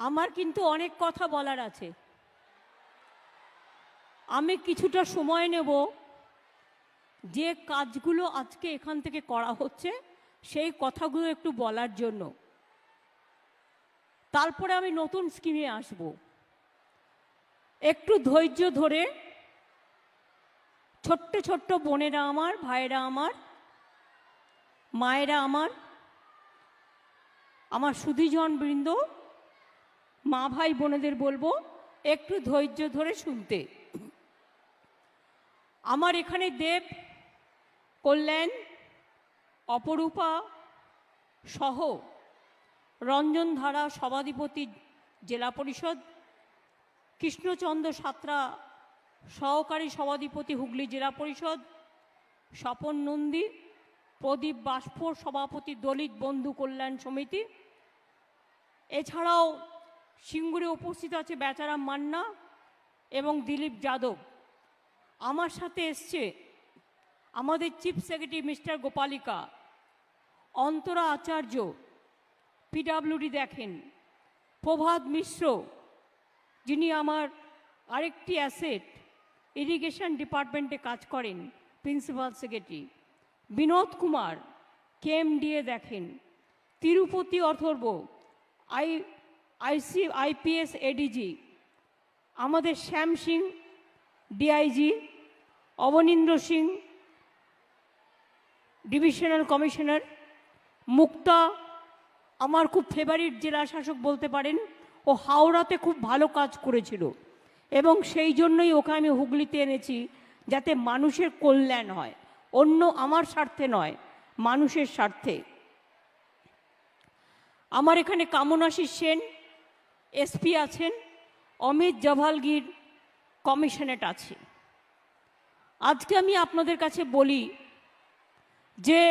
আমার কিন্তু অনেক কথা বলার আছে। আমি কিছুটা সময় নেব যে কাজগুলো আজকে এখান থেকে করা হচ্ছে সেই কথাগুলো একটু বলার জন্য। তারপরে আমি নতুন স্কিমে আসব। একটু ধৈর্য ধরে ছোট্ট ছোট্ট বোনেরা আমার, ভাইয়েরা আমার, মায়েরা আমার সুধীজন বৃন্দ, মা ভাই বোনেদের বলবো একটু ধৈর্য ধরে শুনতে। আমার এখানে দেব, কল্যাণ, অপরূপা সহ রঞ্জনধারা সভাধিপতি জেলা পরিষদ, কৃষ্ণচন্দ্র সাঁতরা সহকারী সভাধিপতি হুগলি জেলা পরিষদ, স্বপন নন্দী, প্রদীপ বাষ্পর সভাপতি দলিত বন্ধু কল্যাণ সমিতি, এছাড়াও সিঙ্গুরে উপস্থিত আছে বেচারাম মান্না এবং দিলীপ যাদব। আমার সাথে এসছে আমাদের চিফ সেক্রেটারি মিস্টার গোপালিকা, অন্তরা আচার্য পিডাব্লিউডি দেখেন, প্রভাত মিশ্র যিনি আমার আরেকটি অ্যাসেট ইরিগেশন ডিপার্টমেন্টে কাজ করেন, principal secretary, Binod Kumar KMDA দেখেন, তিরুপতি অথর্ব আইপিএস এডিজি, আমাদের Shyam Singh DIG, Abanindra Singh divisional commissioner, Mukta আমার খুব ফেভারিট জেলা শাসক বলতে পারেন, ও হাওড়াতে খুব ভালো কাজ করেছিল এবং সেই জন্যই ওকে আমি হুগলিতে এনেছি যাতে মানুষের কল্যাণ হয়, অন্য আমার স্বার্থে নয়, মানুষের স্বার্থে। আমার এখানে কামনাশিস সেন এসপি আছেন, অমিত জাভালগির কমিশনারেট আছে। আজকে আমি আপনাদের কাছে বলি যে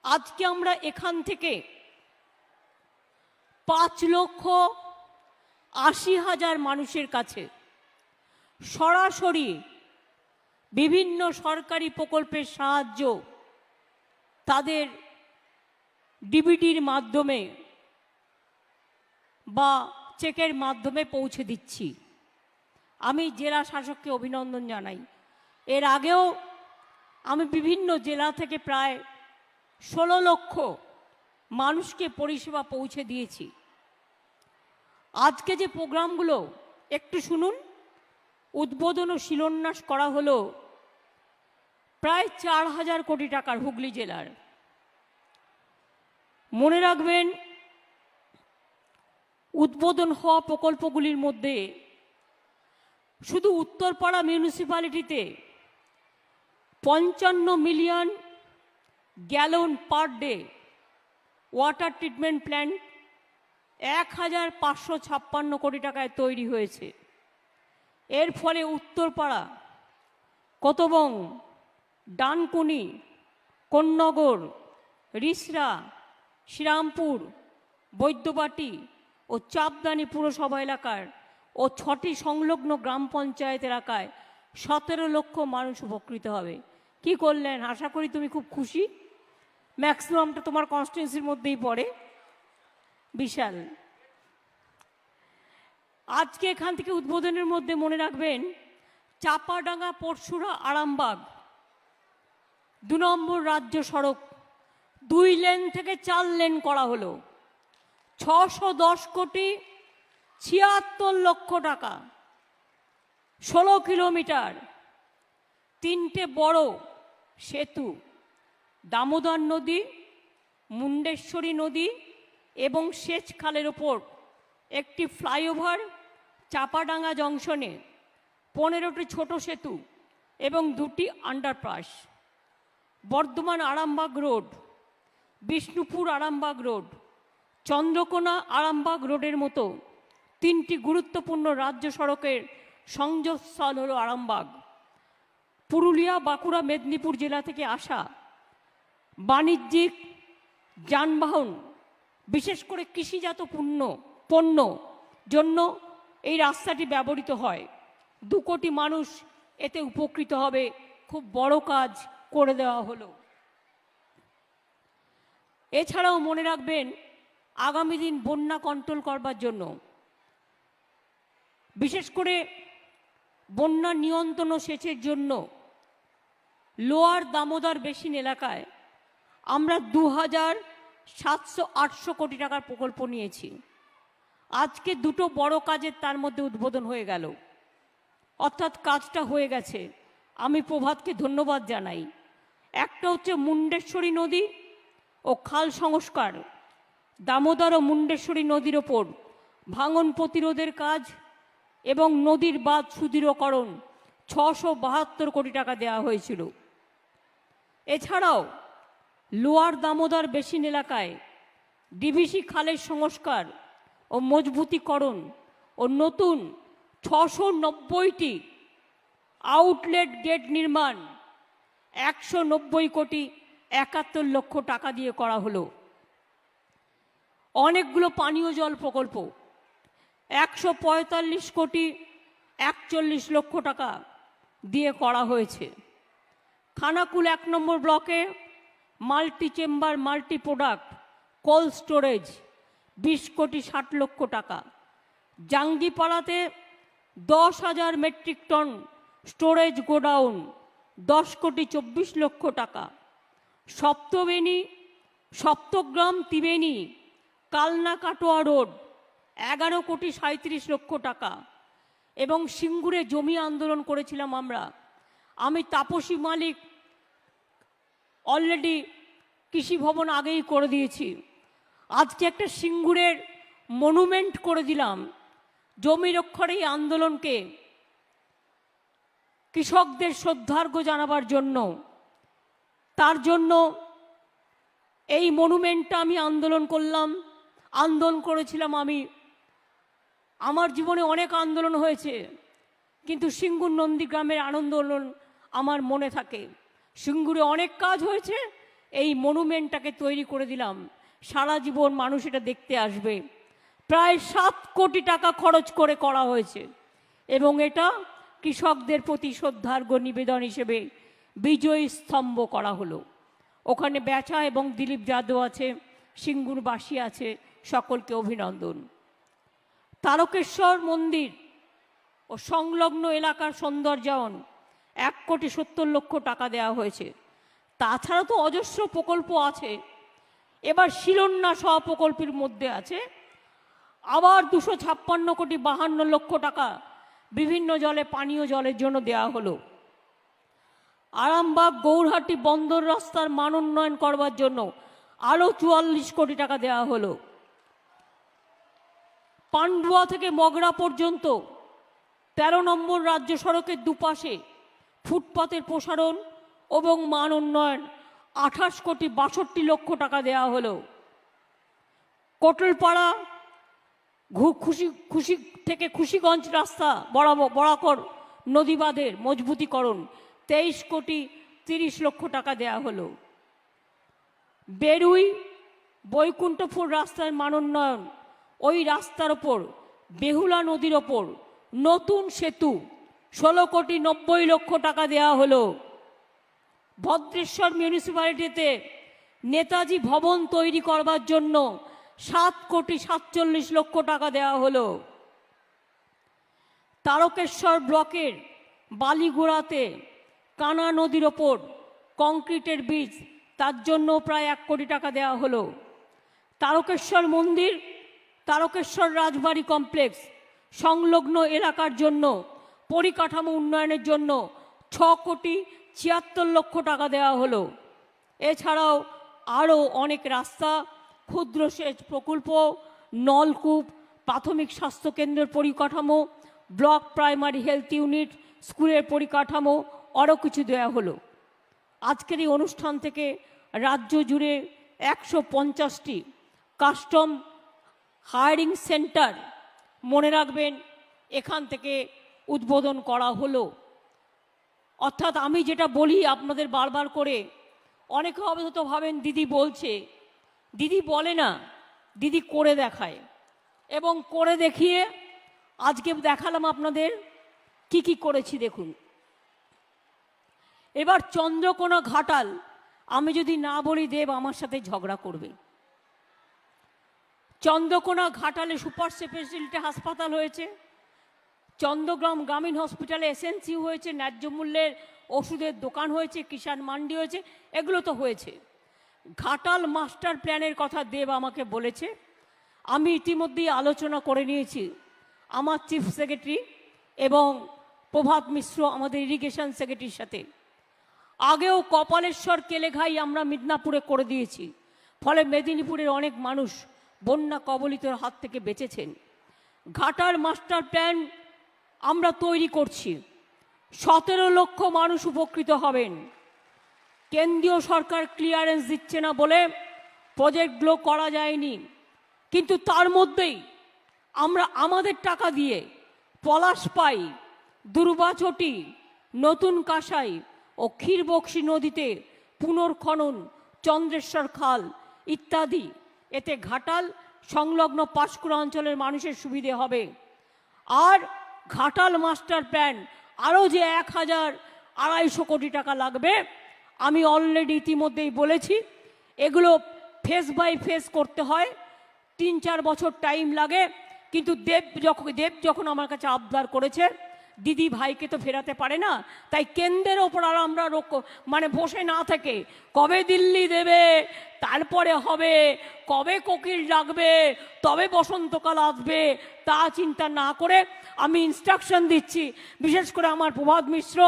আজকে আমরা এখান থেকে 5,80,000 মানুষের কাছে সরাসরি বিভিন্ন সরকারি প্রকল্পের সাহায্য তাদের ডিবিটির মাধ্যমে বা চেকের মাধ্যমে পৌঁছে দিচ্ছি। আমি জেলা শাসককে অভিনন্দন জানাই। এর আগেও আমি বিভিন্ন জেলা থেকে প্রায় 16 লক্ষ মানুষকে পরিষেবা পৌঁছে দিয়েছি। আজকে যে প্রোগ্রামগুলো একটু শুনুন। উদ্বোধন ও শিলান্যাস করা হলো প্রায় 4,000 কোটি টাকার হুগলি জেলার। মনে রাখবেন, উদ্বোধন হওয়া প্রকল্পগুলির মধ্যে শুধু উত্তরপাড়া মিউনিসিপ্যালিটিতে 55 million gallon per day water treatment plant 1,556 crore টাকায় তৈরি হয়েছে। এর ফলে উত্তরপাড়া, কতবং, ডানকুনি, কোন্নগর, রিসরা, শ্রীরামপুর, বৈদ্যবাটি ও চাপদানি পুরসভা এলাকার ও 6টি সংলগ্ন গ্রাম পঞ্চায়েত এলাকায় 17 লক্ষ মানুষ উপকৃত হবে। কি করলেন? আশা করি তুমি খুব খুশি। ম্যাক্সিমামটা তোমার কনস্টিটিউয়েন্সির মধ্যেই পড়ে। বিশাল। আজকে এখান থেকে উদ্বোধনের মধ্যে মনে রাখবেন, চাপাডাঙ্গা পরশুরা আরামবাগ 2 নম্বর রাজ্য সড়ক 2 লেন থেকে 4 লেন করা হলো। 610 কোটি 76 লক্ষ টাকা, 16 কিলোমিটার, 3টে বড় সেতু, দামোদর নদী, মুন্ডেশ্বরী নদী এবং সেচ খালের ওপর একটি ফ্লাইওভার, চাপাডাঙ্গা জংশনে 15টি ছোট সেতু এবং 2টি underpass, Bardhaman Arambagh road, Bishnupur Arambagh road, Chandrakona Arambagh রোডের মতো 3টি গুরুত্বপূর্ণ রাজ্য সড়কের সংযোগস্থল হল আরামবাগ। পুরুলিয়া, বাঁকুড়া, মেদিনীপুর জেলা থেকে আসা বাণিজ্যিক যানবাহন, বিশেষ করে কৃষিজাত পণ্য জন্য এই রাস্তাটি ব্যবহৃত হয়। 2 কোটি মানুষ এতে উপকৃত হবে। খুব বড় কাজ করে দেওয়া হলো। এছাড়াও মনে রাখবেন, আগামী দিন বন্যা কন্ট্রোল করবার জন্য, বিশেষ করে বন্যা নিয়ন্ত্রণ ও সেচের জন্য লোয়ার দামোদর বেসিন এলাকায় আমরা 2700-800 কোটি টাকার প্রকল্প নিয়েছি। আজকে দুটো বড় কাজের তার মধ্যে উদ্বোধন হয়ে গেল, অর্থাৎ কাজটা হয়ে গেছে। আমি প্রভাতকে ধন্যবাদ জানাই। একটা হচ্ছে মুন্ডেশ্বরী নদী ও খাল সংস্কার, দামোদর ও মুন্ডেশ্বরী নদীর ওপর ভাঙন প্রতিরোধের কাজ এবং নদীর বাঁধ সুদৃঢ়করণ 672 কোটি টাকা দেওয়া হয়েছিল। এছাড়াও লোয়ার দামোদর বেসিন এলাকায় ডিভিসি খালের সংস্কার ও মজবুতিকরণ ও নতুন 690টি আউটলেট গেট নির্মাণ 190,71,00,000 টাকা দিয়ে করা হলো। অনেকগুলো পানীয় জল প্রকল্প 145,41,40,00,000 টাকা দিয়ে করা হয়েছে। খানাকুল 1 নম্বর ব্লকে multi chamber multi product cold storage 20,60,00,000 টাকা। জাঙ্গিপাড়াতে 10,000 মেট্রিক টন স্টোরেজ গোডাউন 10,24,00,000 টাকা। সপ্তগ্রাম ত্রিবেণী কালনা কাটোয়া রোড 11,37,00,000 টাকা। এবং সিঙ্গুরে জমি আন্দোলন করেছিলাম আমরা। আমি তাপসী মালিক অলরেডি কৃষি ভবন আগেই করে দিয়েছি। আজকে একটা সিঙ্গুরের মনুমেন্ট করে দিলাম জমি রক্ষার এই আন্দোলনকে কৃষকদের শ্রদ্ধার্ঘ্য জানাবার জন্য। তার জন্য এই মনুমেন্টটা আমি আন্দোলন করেছিলাম। আমার জীবনে অনেক আন্দোলন হয়েছে, কিন্তু সিঙ্গুর নন্দীগ্রামের আন্দোলন আমার মনে থাকে। সিঙ্গুরে অনেক কাজ হয়েছে, এই মনুমেন্টটাকে তৈরি করে দিলাম। সারা জীবন মানুষ এটা দেখতে আসবে। প্রায় 7 কোটি টাকা খরচ করে করা হয়েছে এবং এটা কৃষকদের প্রতি শ্রদ্ধার্ঘ্য নিবেদন হিসেবে বিজয়ী স্তম্ভ করা হলো। ওখানে বেচা এবং দিলীপ যাদব আছে, সিঙ্গুরবাসী আছে, সকলকে অভিনন্দন। তারকেশ্বর মন্দির ও সংলগ্ন এলাকার সৌন্দর্যায়ন 1,70,00,000 টাকা দেওয়া হয়েছে। তাছাড়া তো অজস্র প্রকল্প আছে। এবার শিলান্যাস হওয়া প্রকল্পের মধ্যে আছে আবার 256,52,00,000 টাকা বিভিন্ন জলে পানীয় জলের জন্য দেওয়া হলো। আরামবাগ গৌরহাটি বন্দর রাস্তার মান উন্নয়ন করবার জন্য আরও 44 কোটি টাকা দেওয়া হলো। পান্ডুয়া থেকে মগরা পর্যন্ত 13 নম্বর রাজ্য সড়কের দুপাশে ফুটপাতের প্রসারণ এবং মান উন্নয়ন 28,62,00,000 টাকা দেওয়া হলো। কোটলপাড়া খুশি থেকে খুশিগঞ্জ রাস্তা বরাকর নদীবাঁধের মজবুতিকরণ 23,30,00,000 টাকা দেওয়া হলো। বেরুই বৈকুণ্ঠপুর রাস্তার মান উন্নয়ন, ওই রাস্তার ওপর বেহুলা নদীর ওপর নতুন সেতু 16,90,00,000 টাকা দেওয়া হলো। ভদ্রেশ্বর মিউনিসিপ্যালিটিতে নেতাজি ভবন তৈরি করবার জন্য 7,47,00,000 টাকা দেওয়া হলো। তারকেশ্বর ব্লকের বালিগোড়াতে কানা নদীর ওপর কংক্রিটের বীজ, তার জন্য প্রায় 1 কোটি টাকা দেওয়া হলো। তারকেশ্বর মন্দির তারকেশ্বর রাজবাড়ি কমপ্লেক্স সংলগ্ন এলাকার জন্য পরিকাঠামো উন্নয়নের জন্য 6,76,00,000 টাকা দেওয়া হলো। এছাড়াও আরও অনেক রাস্তা, ক্ষুদ্র সেচ প্রকল্প, নলকূপ, প্রাথমিক স্বাস্থ্যকেন্দ্রের পরিকাঠামো, ব্লক প্রাইমারি হেলথ ইউনিট, স্কুলের পরিকাঠামো আরও কিছু দেওয়া হলো। আজকের এই অনুষ্ঠান থেকে রাজ্য জুড়ে 150টি কাস্টম হায়ারিং সেন্টার, মনে রাখবেন, এখান থেকে উদ্বোধন করা হলো। অর্থাৎ আমি যেটা বলি আপনাদের বারবার করে, অনেকে হয়তো ভাবেন দিদি বলছে, দিদি বলে না, দিদি করে দেখায় এবং করে দেখিয়ে আজকে দেখালাম আপনাদের কি কি করেছি। দেখুন, এবার চন্দ্রকোনা ঘাটাল, আমি যদি না বলি দেব আমার সাথে ঝগড়া করবে। চন্দ্রকোনা ঘাটালে সুপার স্পেশালিটি হাসপাতাল হয়েছে, চন্দ্রগ্রাম গ্রামীণ হসপিটালে এসএনসি হয়েছে, ন্যায্য মূল্যের ওষুধের দোকান হয়েছে, কিষাণ মান্ডি হয়েছে, এগুলো তো হয়েছে। ঘাটাল মাস্টার প্ল্যানের কথা দেব আমাকে বলেছে, আমি ইতিমধ্যেই আলোচনা করে নিয়েছি আমার চিফ সেক্রেটারি এবং প্রভাত মিশ্র আমাদের ইরিগেশন সেক্রেটারির সাথে। আগেও কপালেশ্বর কেলেঘাই আমরা মিদনাপুরে করে দিয়েছি, ফলে মেদিনীপুরের অনেক মানুষ বন্যা কবলিতের হাত থেকে বেঁচেছেন। ঘাটাল মাস্টার প্ল্যান আমরা তৈরি করছি, 17 লক্ষ মানুষ উপকৃত হবেন। কেন্দ্রীয় সরকার ক্লিয়ারেন্স দিচ্ছে না বলে প্রজেক্টগুলো করা যায়নি, কিন্তু তার মধ্যেই আমরা আমাদের টাকা দিয়ে পলাশপাই, দুর্বাচটি, নতুন কাঁসাই ও ক্ষীরবক্সী নদীতে পুনর্খনন, চন্দ্রেশ্বর খাল ইত্যাদি, এতে ঘাটাল সংলগ্ন পাঁশকুড়া অঞ্চলের মানুষের সুবিধে হবে। আর ঘাটাল মাস্টার প্ল্যান আরও যে 1250 কোটি টাকা লাগবে, আমি অলরেডি ইতিমধ্যেই বলেছি, এগুলো ফেস বাই ফেস করতে হয়, 3-4 বছর টাইম লাগে। কিন্তু দেব যখন আমার কাছে আবদার করেছে, দিদি ভাইকে তো ফেরাতে পারে না, তাই কেন্দ্রের ওপর আর আমরা মানে বসে না থেকে কবে দিল্লি দেবে, তারপরে হবে, কবে কোকিল ডাকবে, তবে বসন্তকাল আসবে, তা চিন্তা না করে আমি ইনস্ট্রাকশন দিচ্ছি, বিশেষ করে আমার প্রভাত মিশ্র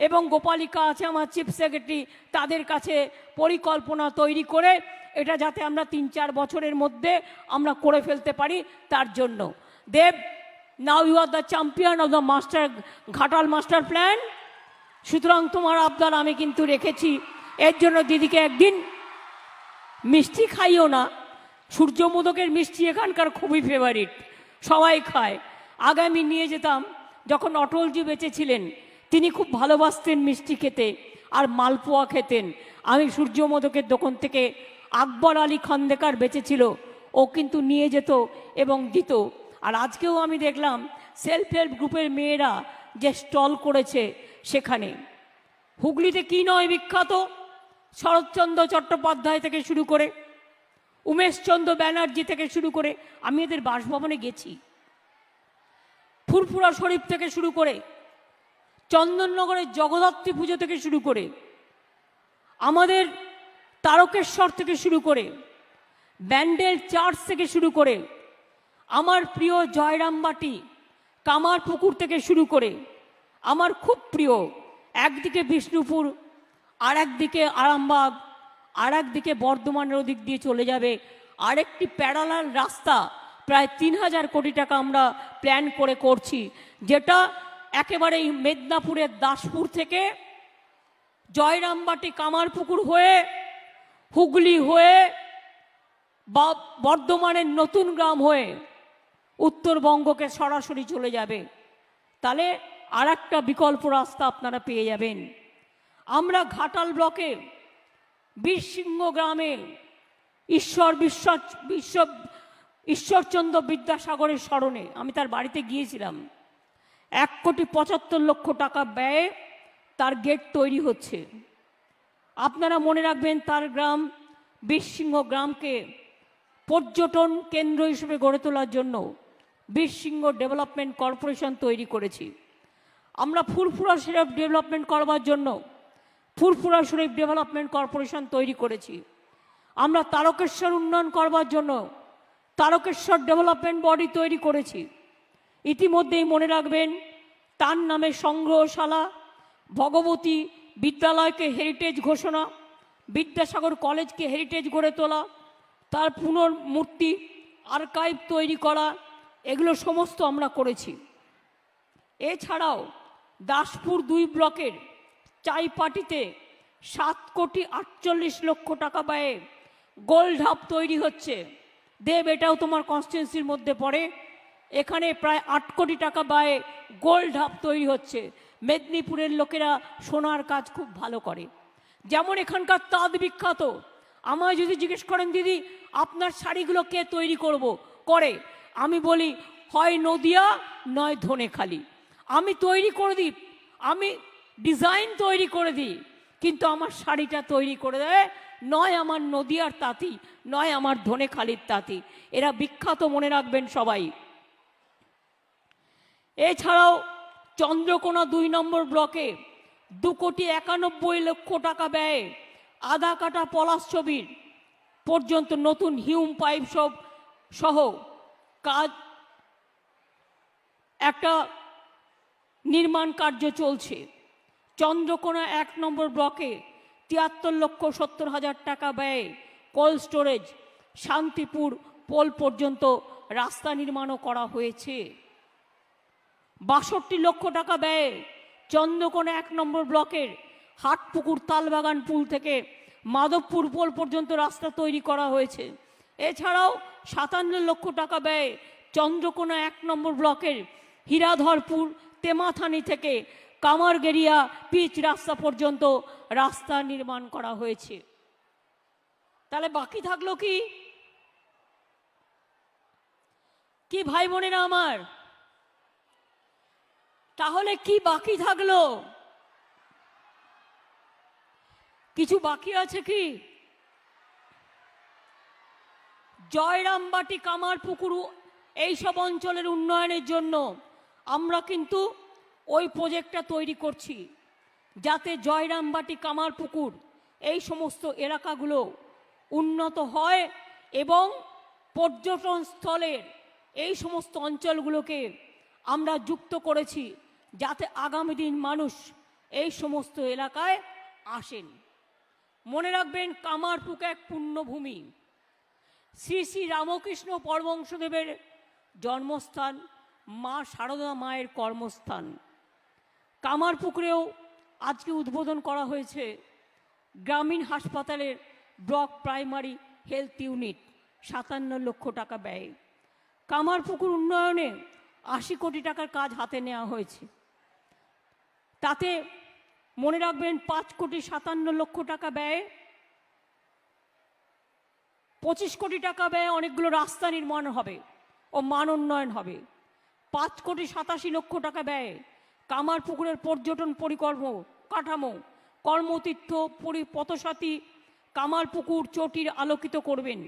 এবং গোপালিকা আছে আমার চিফ সেক্রেটারি, তাদের কাছে পরিকল্পনা তৈরি করে এটা যাতে আমরা 3-4 বছরের মধ্যে আমরা করে ফেলতে পারি, তার জন্য। Dev, now you are the champion of the Ghatal master plan. সুতরাং তোমার আবদার আমি কিন্তু রেখেছি। এর জন্য দিদিকে একদিন মিষ্টি খাইও না, সূর্যমোদকের মিষ্টি এখানকার খুবই ফেভারিট, সবাই খায়। আগে আমি নিয়ে যেতাম, যখন অটলজি বেঁচে ছিলেন তিনি খুব ভালোবাসতেন মিষ্টি খেতে আর মালপোয়া খেতেন। আমি সূর্যমোদকের দোকান থেকে, আকবর আলী খন্দেকার বেঁচেছিল, ও কিন্তু নিয়ে যেত এবং দিত। আর আজকেও আমি দেখলাম সেলফ হেল্প গ্রুপের মেয়েরা যে স্টল করেছে সেখানে। হুগলিতে কি নয় বিখ্যাত, শরৎচন্দ্র চট্টোপাধ্যায় থেকে শুরু করে, উমেশচন্দ্র ব্যানার্জি থেকে শুরু করে, আমি এদের বাসভবনে গেছি, ফুরফুরা শরীফ থেকে শুরু করে, চন্দননগরের জগদ্ধাত্রী পুজো থেকে শুরু করে, আমাদের তারকেশ্বর থেকে শুরু করে, ব্যান্ডেল চার্চ থেকে শুরু করে, আমার প্রিয় জয়রামবাটি, কামারপুকুর থেকে শুরু করে, আমার খুব প্রিয় একদিকে বিষ্ণুপুর, আর একদিকে আরামবাগ, আর একদিকে বর্ধমানের ওদিক দিয়ে চলে যাবে আরেকটি প্যারালাল রাস্তা, প্রায় 3000 কোটি টাকা আমরা প্ল্যান করে করছি, যেটা একেবারেই মেদিনীপুরের দাসপুর থেকে জয়রামবাটি, কামারপুকুর হয়ে, হুগলি হয়ে বা বর্ধমানের নতুন গ্রাম হয়ে উত্তরবঙ্গকে সরাসরি চলে যাবে। তাহলে আর একটা বিকল্প রাস্তা আপনারা পেয়ে যাবেন। আমরা ঘাটাল ব্লকে বীরসিংহ গ্রামে ঈশ্বরচন্দ্র বিদ্যাসাগরের স্মরণে আমি তার বাড়িতে গিয়েছিলাম। 1,75,00,000 টাকা ব্যয়ে তার গেট তৈরি হচ্ছে। আপনারা মনে রাখবেন, তার গ্রাম বীরসিংহ গ্রামকে পর্যটন কেন্দ্র হিসেবে গড়ে তোলার জন্য বীরসিংহ ডেভেলপমেন্ট কর্পোরেশন তৈরি করেছি। আমরা ফুরফুরা শরীফ ডেভেলপমেন্ট করবার জন্য ফুরফুরা শরীফ ডেভেলপমেন্ট কর্পোরেশন তৈরি করেছি। আমরা তারকেশ্বর উন্নয়ন করবার জন্য তারকেশ্বর ডেভেলপমেন্ট বডি তৈরি করেছি। ইতিমধ্যেই মনে রাখবেন, তার নামে সংগ্রহশালা, ভগবতী বিদ্যালয়কে হেরিটেজ ঘোষণা, বিদ্যাসাগর কলেজকে হেরিটেজ গড়ে তোলা, তার পুনর্মূর্তি আর্কাইভ তৈরি করা, এগুলো সমস্ত আমরা করেছি। এছাড়াও দাসপুর 2 ব্লকের চাইপাটিতে 7,48,00,000 টাকা ব্যয়ে গোল্ড হাব তৈরি হচ্ছে। দেব, এটাও তোমার কনস্টিটুয়েন্সির মধ্যে পড়ে। এখানে প্রায় 8 কোটি টাকা ব্যয়ে গোল্ড হাব তৈরি হচ্ছে। মেদিনীপুরের লোকেরা সোনার কাজ খুব ভালো করে। যেমন এখানকার তাঁত বিখ্যাত। আমায় যদি জিজ্ঞেস করেন, দিদি আপনার শাড়িগুলো কে তৈরি করে, আমি বলি হয় নদিয়া নয় ধনেখালি। আমি তৈরি করে দিই, আমি ডিজাইন তৈরি করে দিই, কিন্তু আমার শাড়িটা তৈরি করে দেয় নয় আমার নদিয়ার তাঁতি, নয় আমার ধনেখালির তাঁতি। এরা বিখ্যাত, মনে রাখবেন সবাই। এছাড়াও চন্দ্রকোনা 2 নম্বর ব্লকে 2,91,00,000 টাকা ব্যয়ে আধা কাটা পলাশ ছবির পর্যন্ত নতুন হিউম পাইপ সহ কাজ একটা নির্মাণ কার্য চলছে। চন্দ্রকোনা 1 নম্বর ব্লকে 73,70,000 টাকা ব্যয়ে কোল্ড স্টোরেজ শান্তিপুর পোল পর্যন্ত রাস্তা নির্মাণও করা হয়েছে। 62 লক্ষ টাকা ব্যয়ে চন্দ্রকোনা 1 নম্বর ব্লকের হাটপুকুর তালবাগান পুল থেকে মাধবপুর পোল পর্যন্ত রাস্তা তৈরি করা হয়েছে। এছাড়াও 57 লক্ষ টাকা ব্যয়ে চন্দ্রকোনা 1 নম্বর ব্লকের হীরাধরপুর তেমাথানি থেকে কামারগেরিয়া পিচ রাস্তা পর্যন্ত রাস্তা নির্মাণ করা হয়েছে। তাহলে বাকি থাকলো কি? কি ভাই বোনেরা আমার, তাহলে কি বাকি থাকলো? কিছু বাকি আছে কি? জয়রামবাটি, কামারপুকুর এইসব অঞ্চলের উন্নয়নের জন্য আমরা কিন্তু ওই প্রজেক্টটা তৈরি করছি, যাতে জয়রামবাটি, কামারপুকুর এই সমস্ত এলাকাগুলো উন্নত হয় এবং পর্যটন স্থলের এই সমস্ত অঞ্চলগুলোকে আমরা যুক্ত করেছি, যাতে আগামী দিন মানুষ এই সমস্ত এলাকায় আসেন। মনে রাখবেন, কামারপুকুর এক পুণ্যভূমি, শ্রী শ্রী রামকৃষ্ণ পরমহংসদেবের জন্মস্থান, মা শারদা মায়ের কর্মস্থান। কামারপুকুরেও আজকে উদ্বোধন করা হয়েছে গ্রামীণ হাসপাতালের ব্লক প্রাইমারি হেলথ ইউনিট, 57 লক্ষ টাকা ব্যয়ে। কামারপুকুর উন্নয়নে 80 কোটি টাকার কাজ হাতে নেওয়া হয়েছে। তাতে মনে রাখবেন 5,57,00,000 টাকা ব্যয়ে 25 কোটি টাকা ব্যয়ে অনেকগুলো রাস্তা নির্মাণ হবে ও মান উন্নয়ন হবে। 5,87,00,000 টাকা ব্যয়ে কামারপুকুরের পর্যটন কাঠামো, কর্মতীর্থ, পথসাথী কামারপুকুর চটির আলোকিত করবেন।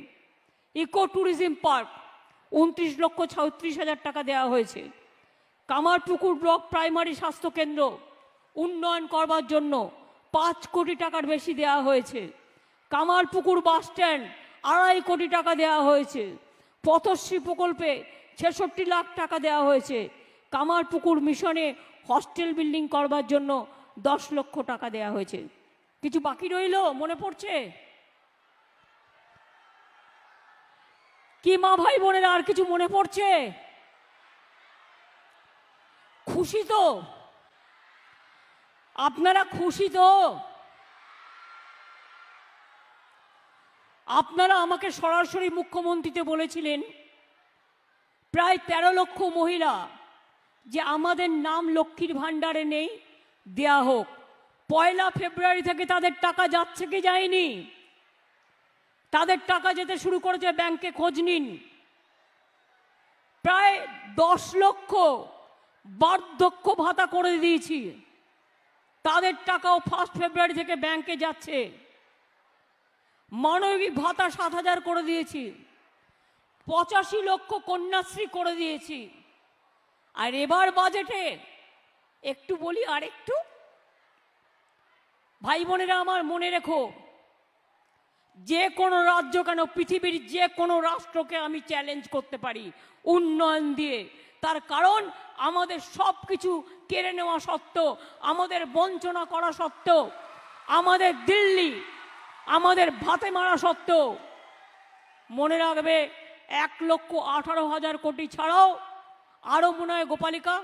ইকো ট্যুরিজম পার্ক 29,36,000 টাকা দেওয়া হয়েছে। কামারপুকুর ব্লক প্রাইমারি স্বাস্থ্যকেন্দ্র উন্নয়ন করবার জন্য 5 কোটি টাকার বেশি দেওয়া হয়েছে। কামারপুকুর বাস স্ট্যান্ড 2.5 কোটি টাকা দেওয়া হয়েছে। পথশ্রী প্রকল্পে 66 লাখ টাকা দেওয়া হয়েছে। কামারপুকুর মিশনে হস্টেল বিল্ডিং করবার জন্য 10 লক্ষ টাকা দেওয়া হয়েছে। কিছু বাকি রইল, মনে পড়ছে কি মা ভাই বোনেরা? আর কিছু মনে পড়ছে? খুশি তো? আপনারা খুশি তো? আপনারা আমাকে সরাসরি মুখ্যমন্ত্রীতে বলেছিলেন, প্রায় 13 লক্ষ মহিলা যে আমাদের নাম লক্ষ্মীর ভাণ্ডারে নেই, দেয়া হোক। 1 ফেব্রুয়ারি থেকে তাদের টাকা যাচ্ছে কি যায়নি? তাদের টাকা যেতে শুরু করেছে, ব্যাংকে খোঁজ নিন। প্রায় 10 লক্ষ বার্ধক্য ভাতা করে দিয়েছি, তাদের টাকাও 1 ফেব্রুয়ারি থেকে ব্যাংকে যাচ্ছে। মানবিক ভাতা 7,000 করে দিয়েছি। 85 লক্ষ কন্যাশ্রী করে দিয়েছি। আর এবার বাজেটে একটু বলি, আর একটু ভাই বোনেরা আমার, মনে রেখো, যে কোনো রাজ্য কেন, পৃথিবীর যে কোনো রাষ্ট্রকে আমি চ্যালেঞ্জ করতে পারি উন্নয়ন দিয়ে। তার কারণ আমাদের সব কিছু কেড়ে নেওয়া সত্ত্বেও, আমাদের বঞ্চনা করা সত্ত্বেও, আমাদের দিল্লি আমাদের ভাতে মারা সত্ত্বেও, মনে রাখবে 1,18,000 কোটি ছাড়াও আরো মনে হয়, গোপালিকা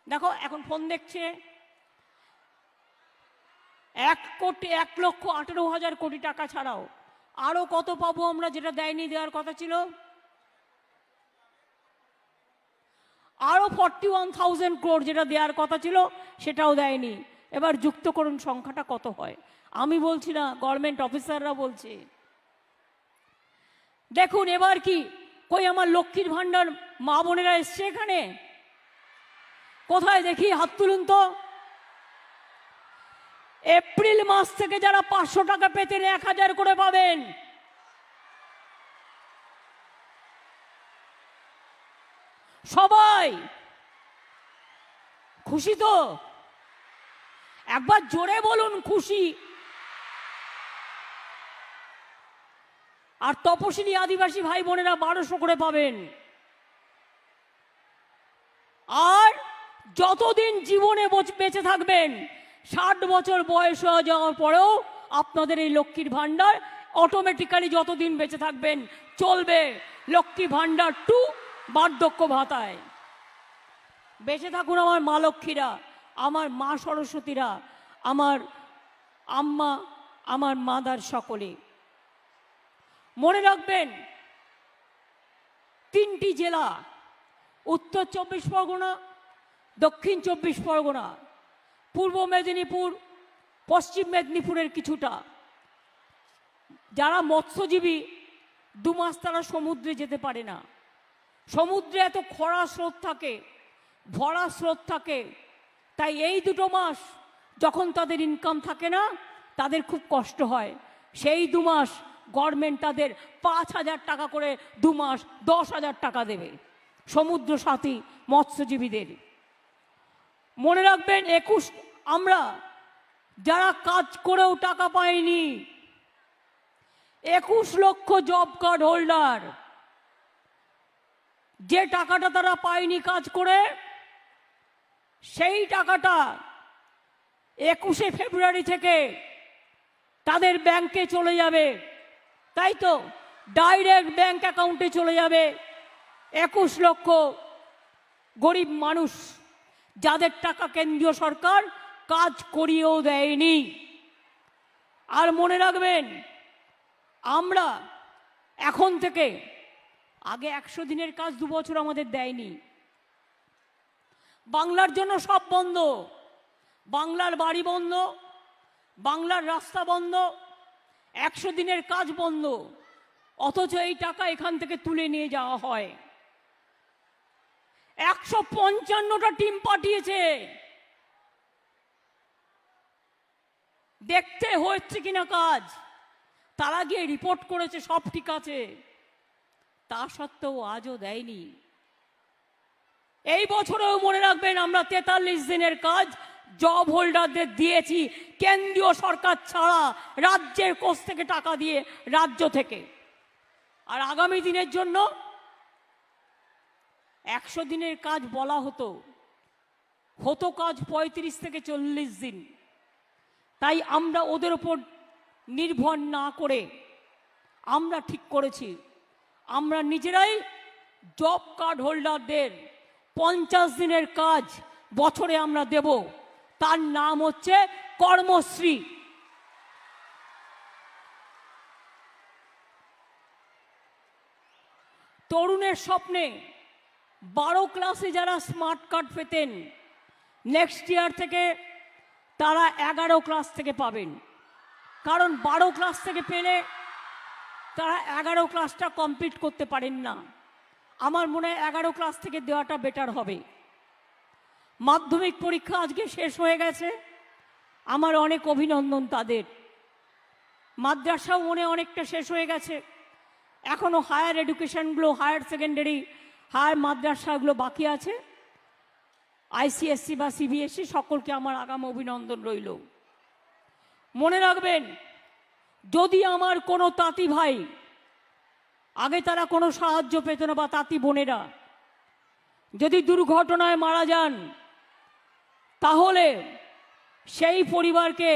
দেখো এখন ফোন দেখছে, 1,18,000 কোটি টাকা ছাড়াও আরো কত পাবো আমরা, যেটা দেয়নি, দেওয়ার কথা ছিল। আরো 41,000 crore যেটা দেওয়ার কথা ছিল, সেটাও দেয়নি। এবার যুক্ত করুন সংখ্যাটা কত হয়। আমি বলছি না, গভর্নমেন্ট অফিসাররা বলছে। দেখুন এবার কি, কই আমার লক্ষ্মীর ভাণ্ডার মা বোনেরা এসছে এখানে? কোথায় দেখি, হাত তুলুন তো। এপ্রিল মাস থেকে যারা 500 টাকা পেতেন 1000 করে পাবেন। সবাই খুশি তো? একবার জোরে বলুন খুশি। আর তপশিলি আদিবাসী ভাই বোনেরা 1200 করে পাবেন। আর যতদিন জীবনে বেঁচে থাকবেন, 60 বছর বয়স হয়ে যাওয়ার পরেও আপনাদের এই লক্ষ্মীর ভান্ডার অটোমেটিক্যালি যতদিন বেঁচে থাকবেন চলবে। লক্ষ্মী ভান্ডার 2 বার্ধক্য ভাতায়। বেঁচে থাকুন আমার মা লক্ষ্মীরা, আমার মা সরস্বতীরা, আমার আম্মা, আমার মাদার সকলে। মনে রাখবেন 3টি জেলা, উত্তর 24 পরগনা, দক্ষিণ 24 পরগনা, পূর্ব মেদিনীপুর, পশ্চিম মেদিনীপুরের কিছুটা, যারা মৎস্যজীবী 2 মাস তারা সমুদ্রে যেতে পারে না। সমুদ্রে এত খরা স্রোত থাকে, ভরা স্রোত থাকে, তাই এই 2 মাস যখন তাদের ইনকাম থাকে না তাদের খুব কষ্ট হয়। সেই 2 মাস গভর্নমেন্ট তাদের 5000 টাকা করে 2 মাস 10,000 টাকা দেবে সমুদ্র সাথী মৎস্যজীবীদের। মনে রাখবেন 21 আমরা যারা কাজ করেও টাকা পাইনি, 21 লক্ষ জব কার্ড হোল্ডার, যে টাকাটা তারা পায়নি কাজ করে, সেই টাকাটা 21শে ফেব্রুয়ারি থেকে তাদের ব্যাংকে চলে যাবে। তাই তো ডাইরেক্ট ব্যাংক অ্যাকাউন্টে চলে যাবে 21 লক্ষ গরিব মানুষ, যাদের টাকা কেন্দ্রীয় সরকার কাজ করিয়েও দেয়নি। আর মনে রাখবেন আমরা এখন থেকে, আগে 100 দিনের কাজ 2 বছর আমাদের দেয়নি। বাংলার জন্য সব বন্ধ, বাংলার বাড়ি বন্ধ, বাংলার রাস্তা বন্ধ, 100 দিনের কাজ বন্ধ, অথচ এই টাকা এখান থেকে তুলে নিয়ে যাওয়া হয়। 155টা টিম পাঠিয়েছে, দেখতে হচ্ছে কিনা কাজ, তারা গিয়ে রিপোর্ট করেছে সব ঠিক আছে, তা সত্ত্বেও আজও দেয়নি। এই বছরেও মনে রাখবেন আমরা 43 দিনের কাজ জব হোল্ডারদের দিয়েছি, কেন্দ্রীয় সরকার ছাড়া, রাজ্যের কোষ থেকে টাকা দিয়ে, রাজ্য থেকে। আর আগামী দিনের জন্য 100 দিনের কাজ বলা হতো কাজ 35 থেকে 40 দিন। তাই আমরা ওদের ওপর নির্ভর না করে আমরা ঠিক করেছি আমরা নিজেরাই জব কার্ড হোল্ডারদের 50 দিনের কাজ বছরে আমরা দেব। তার নাম হচ্ছে কর্মশ্রী। তরুণের স্বপ্নে 12 ক্লাসে যারা স্মার্ট কার্ড পেতেন, নেক্সট ইয়ার থেকে তারা 11 ক্লাস থেকে পাবেন। কারণ 12 ক্লাস থেকে পেলে তারা 11 ক্লাসটা কমপ্লিট করতে পারেন না। আমার মনে হয় 11 ক্লাস থেকে দেওয়াটা বেটার হবে। মাধ্যমিক পরীক্ষা আজকে শেষ হয়ে গেছে, আমার অনেক অভিনন্দন তাদের। মাদ্রাসাও মনে অনেকটা শেষ হয়ে গেছে, এখনও হায়ার এডুকেশনগুলো, হায়ার সেকেন্ডারি, হায়ার মাদ্রাসাগুলো বাকি আছে। আইসিএসসি বা সিবিএসসি সকলকে আমার আগাম অভিনন্দন রইল। মনে রাখবেন, যদি আমার কোনো তাঁতি ভাই, আগে তারা কোনো সাহায্য পেত না, বা তাঁতি বোনেরা যদি দুর্ঘটনায় মারা যান, তাহলে সেই পরিবারকে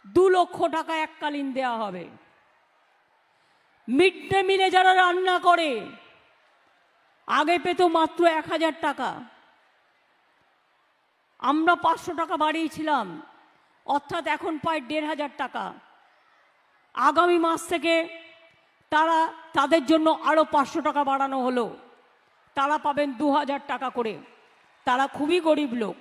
2 লক্ষ টাকা এককালীন দেওয়া হবে। মিড ডে মিলে যারা রান্না করে, আগে পেত মাত্র 1000 টাকা, আমরা 500 টাকা বাড়িয়েছিলাম, অর্থাৎ এখন পায় 1500 টাকা। আগামী মাস থেকে তাদের জন্য আরও 500 টাকা বাড়ানো হলো, তারা পাবেন 2000 টাকা করে। তারা খুবই গরিব লোক।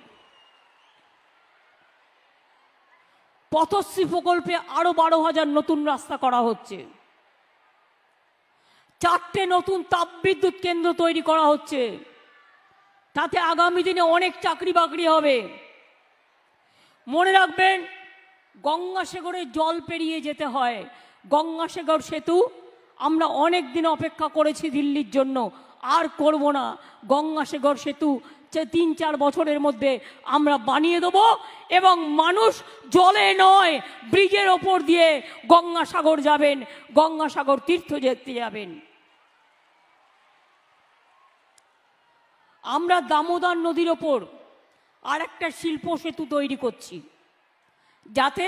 পথশ্রী প্রকল্পে আরও 12,000 নতুন রাস্তা করা হচ্ছে। 4টে নতুন তাপবিদ্যুৎ কেন্দ্র তৈরি করা হচ্ছে, তাতে আগামী দিনে অনেক চাকরি বাকরি হবে। মনে রাখবেন, গঙ্গাসাগরে জল পেরিয়ে যেতে হয়। গঙ্গাসাগর সেতু আমরা অনেক দিন অপেক্ষা করেছি দিল্লির জন্য, আর করব না। গঙ্গাসাগর সেতু 3-4 বছরের মধ্যে আমরা বানিয়ে দেব, এবং মানুষ জলে নয় ব্রিজের ওপর দিয়ে গঙ্গাসাগর যাবেন, গঙ্গাসাগর তীর্থ যেতে যাবেন। আমরা দামোদর নদীর ওপর আর একটা শিল্প সেতু তৈরি করছি, যাতে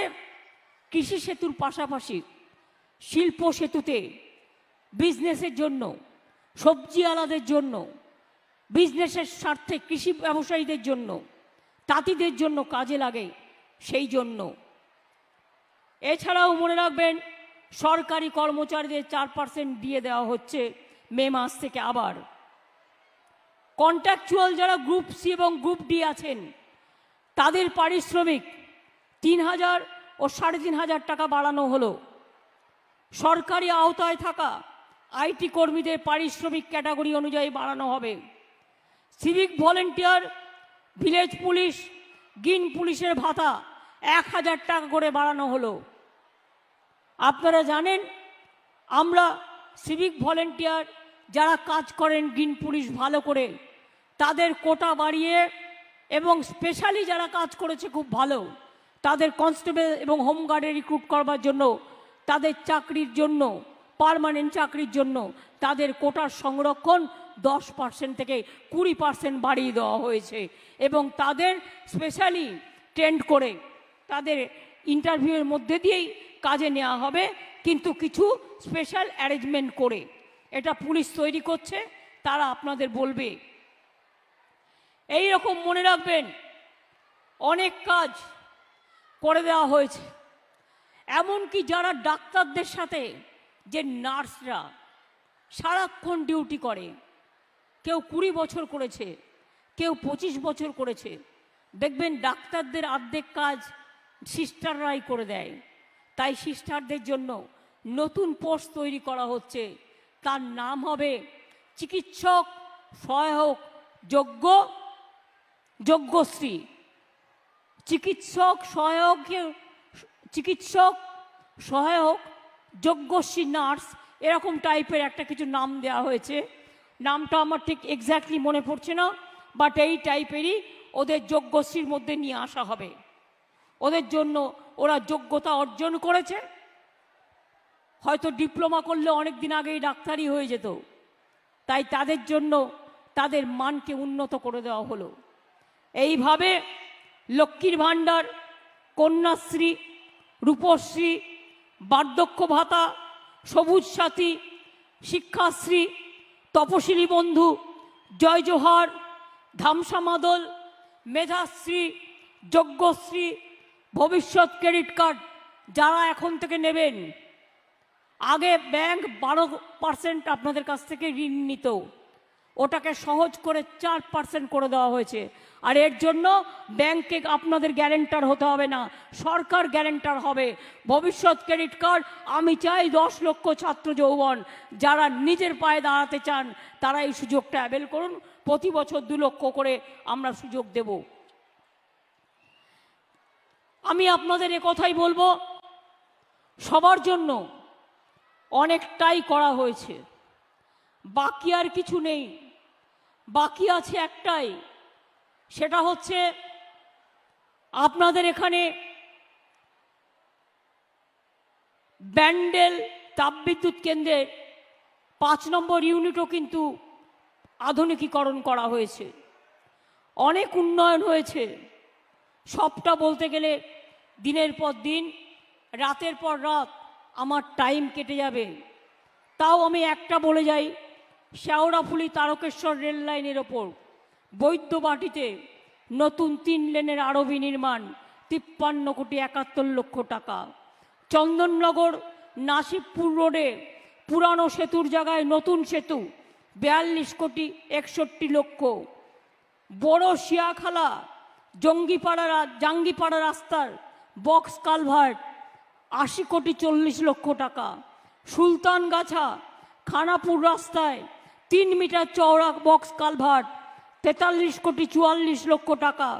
কৃষি সেতুর পাশাপাশি শিল্প সেতুতে বিজনেসের জন্য, সবজি আলাদের জন্য, বিজনেসের স্বার্থে কৃষি ব্যবসায়ীদের জন্য, তাঁতিদের জন্য কাজে লাগে, সেই জন্য। এছাড়াও মনে রাখবেন, সরকারি কর্মচারীদের 4% দিয়ে দেওয়া হচ্ছে মে মাস থেকে। আবার কন্ট্রাকচুয়াল যারা গ্রুপ সি এবং গ্রুপ ডি আছেন, তাদের পারিশ্রমিক 3,000 ও 3,500 টাকা বাড়ানো হলো। সরকারি আওতায় থাকা আইটি কর্মীদের পারিশ্রমিক ক্যাটাগরি অনুযায়ী বাড়ানো হবে। Civic volunteer, village police, green পুলিশের ভাতা 1,000 টাকা করে বাড়ানো হলো। আপনারা জানেন, আমরা সিভিক ভলেন্টিয়ার যারা কাজ করেন গ্রিন পুলিশ ভালো করে, তাদের কোটা বাড়িয়ে, এবং স্পেশালি যারা কাজ করেছে খুব ভালো, তাদের কনস্টেবল এবং হোমগার্ডে রিক্রুট করবার জন্য, তাদের চাকরির জন্য, পার্মানেন্ট চাকরির জন্য তাদের কোটার সংরক্ষণ 10% থেকে 20% বাড়িয়ে দেওয়া হয়েছে, এবং তাদের স্পেশালি ট্রেন্ড করে তাদের ইন্টারভিউয়ের মধ্যে দিয়েই কাজে নেওয়া হবে, কিন্তু কিছু স্পেশাল অ্যারেঞ্জমেন্ট করে। এটা পুলিশ তৈরি করছে, তারা আপনাদের বলবে। এই রকম মনে রাখবেন, অনেক কাজ করে দেওয়া হয়েছে। এমনকি যারা ডাক্তারদের সাথে, যে নার্সরা সারাক্ষণ ডিউটি করে, কেউ 20 বছর করেছে, কেউ 25 বছর করেছে, দেখবেন ডাক্তারদের অর্ধেক কাজ সিস্টাররাই করে দেয়। তাই সিস্টারদের জন্য নতুন পোস্ট তৈরি করা হচ্ছে, তার নাম হবে চিকিৎসক সহায়ক যজ্ঞশ্রী। চিকিৎসক সহায়ক যজ্ঞশ্রী নার্স, এরকম টাইপের একটা কিছু নাম দেওয়া হয়েছে। নামটা আমার ঠিক এক্স্যাক্টলি মনে পড়ছে না, বাট এই টাইপেরই ওদের যজ্ঞশ্রীর মধ্যে নিয়ে আসা হবে। ওদের জন্য ওরা যোগ্যতা অর্জন করেছে, হয়তো ডিপ্লোমা করলে অনেক দিন আগেই ডাক্তারি হয়ে যেত, তাই তাদের জন্য তাদের মানকে উন্নত করে দেওয়া হলো। এইভাবে লক্ষ্মীর ভাণ্ডার, কন্যাশ্রী, রূপশ্রী, বার্ধক্য ভাতা, সবুজ সাথী, শিক্ষাশ্রী, তপশিলি বন্ধু, জয় জোহার, ধামসা মাদল, মেধাশ্রী, যজ্ঞশ্রী, ভবিষ্যৎ ক্রেডিট কার্ড যারা এখন থেকে নেবেন, আগে ব্যাংক 12% আপনাদের কাছ থেকে ঋণ নিত, ওটাকে সহজ করে 4% করে দেওয়া হয়েছে। আর এর জন্য ব্যাংকে আপনাদের গ্যারেন্টার হতে হবে না, সরকার গ্যারেন্টার হবে। ভবিষ্যৎ ক্রেডিট কার্ড আমি চাই 10 লক্ষ ছাত্র যৌবন যারা নিজের পায়ে দাঁড়াতে চান, তারা এই সুযোগটা অ্যাভেল করুন। প্রতি বছর 2 লক্ষ করে আমরা সুযোগ দেব। আমি আপনাদের কথাই বলবো, সবার জন্য অনেকটাই করা হয়েছে, বাকি আর কিছু নেই। বাকি আছে একটাই, সেটা হচ্ছে আপনাদের এখানে ব্যান্ডেল তাপবিদ্যুৎ কেন্দ্রের 5 নম্বর ইউনিটও কিন্তু আধুনিকীকরণ করা হয়েছে। অনেক উন্নয়ন হয়েছে। সবটা বলতে গেলে দিনের পর দিন, রাতের পর রাত আমার টাইম কেটে যাবে। তাও আমি একটা বলে যাই, শেওড়াফুলি তারকেশ্বর রেল লাইনের ওপর বৈদ্যবাটিতে নতুন 3 লেনের আরবি নির্মাণ 53 কোটি 71 লক্ষ টাকা। চন্দননগর নাসিবপুর রোডে পুরানো সেতুর জায়গায় নতুন সেতু 42 কোটি 61 লক্ষ। বড় শিয়াখালা জাঙ্গিপাড়া রাস্তার বক্স কালভার্ট 80 কোটি 40 লক্ষ টাকা। সুলতানগাছা খানাপুর রাস্তায় 3 মিটার চওড়া বক্স কালভার্ট 43 কোটি 44 লক্ষ টাকা।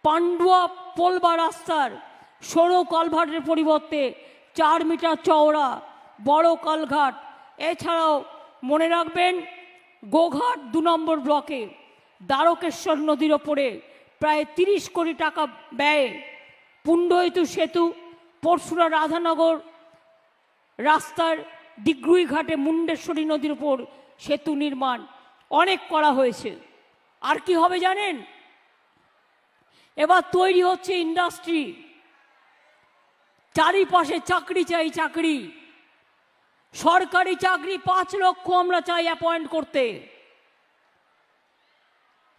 পান্ডুয়া পোলবা রাস্তার সরু কালভার্টের পরিবর্তে 4 মিটার চওড়া বড় কালঘাট। এছাড়াও মনে রাখবেন গোঘাট 2 নম্বর ব্লকে দ্বারকেশ্বর নদীর ওপরে প্রায় 30 কোটি টাকা ব্যয়ে পুণ্ডহিতু সেতু, পরশুরা রাধানগর রাস্তার ডিগ্রুই ঘাটে মুন্ডেশ্বরী নদীর উপর সেতু নির্মাণ অনেক করা হয়েছে। আর কি হবে জানেন? এবার তৈরি হচ্ছে ইন্ডাস্ট্রি, চারিপাশে চাকরি চাই, চাকরি, সরকারি চাকরি 5 লক্ষ আমরা চাই অ্যাপয়েন্ট করতে।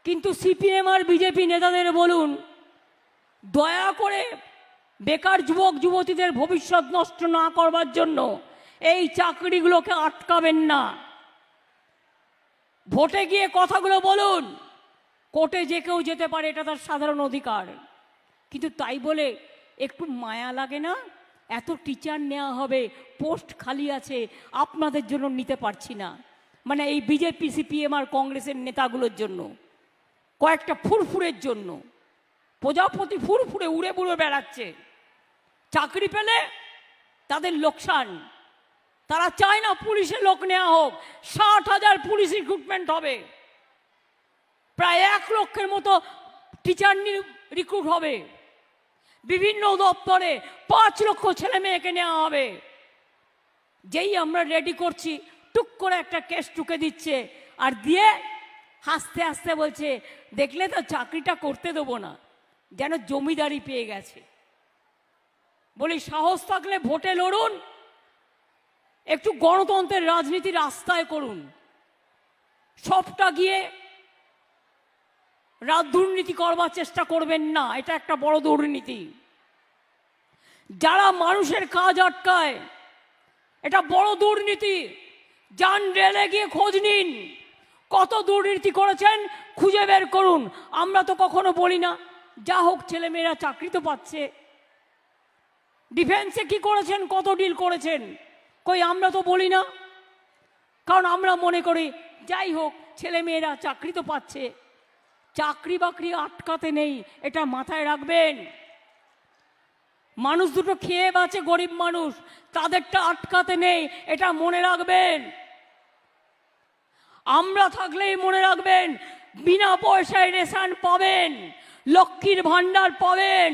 কিন্তু সিপিএম আর বিজেপি নেতাদের বলুন, দয়া করে বেকার যুবক যুবতীদের ভবিষ্যৎ নষ্ট না করবার জন্য এই চাকরিগুলোকে আটকাবেন না। ভোটে গিয়ে কথাগুলো বলুন, কোর্টে যে কেউ যেতে পারে, এটা তার সাধারণ অধিকার। কিন্তু তাই বলে একটু মায়া লাগে না? এত টিচার নেওয়া হবে, পোস্ট খালি আছে, আপনাদের জন্য নিতে পারছি না। মানে এই বিজেপি সিপিএম আর কংগ্রেসের নেতাগুলোর জন্য, কয়েকটা ফুরফুরের জন্য। প্রজাপতি ফুরফুরে উড়ে বুড়ে বেড়াচ্ছে, চাকরি পেলে তাদের লোকসান। তারা চায় না পুলিশের লোক নেওয়া হোক। 60,000 পুলিশ রিক্রুটমেন্ট হবে, প্রায় 1 লক্ষের মতো টিচার রিক্রুট হবে, বিভিন্ন দপ্তরে 5 লক্ষ ছেলে মেয়েকে নেওয়া হবে। যেই আমরা রেডি করছি, টুক করে একটা কেস টুকে দিচ্ছে, আর দিয়ে হাসতে হাসতে বলছে, দেখলে তো চাকরিটা করতে দেবো না, যেন জমিদারি পেয়ে গেছে। বলি, সাহস থাকলে ভোটে লড়ুন, একটু গণতন্ত্রের রাজনীতি রাস্তায় করুন। সবটা গিয়ে দুর্নীতি করবার চেষ্টা করবেন না, এটা একটা বড় দুর্নীতি। যারা মানুষের কাজ আটকায়, এটা বড় দুর্নীতি। যান রেলে গিয়ে খোঁজ নিন, কত দুর্নীতি করেছেন খুঁজে বের করুন। আমরা তো কখনো বলি না, যা হোক ছেলেমেয়েরা চাকরি তো পাচ্ছে। ডিফেন্সে কি করেছেন, কত ডিল করেছেন, কই আমরা তো বলি না। কারণ আমরা মনে করি, যাই হোক ছেলেমেয়েরা চাকরি তো পাচ্ছে, চাকরি বাকরি আটকাতে নেই, এটা মাথায় রাখবেন। মানুষ দুটো খেয়ে বাঁচে, গরিব মানুষ, তাদেরটা আটকাতে নেই, এটা মনে রাখবেন। আমরা থাকলেই মনে রাখবেন, বিনা পয়সায় রেশন পাবেন, লক্ষ্মীর ভান্ডার পাবেন,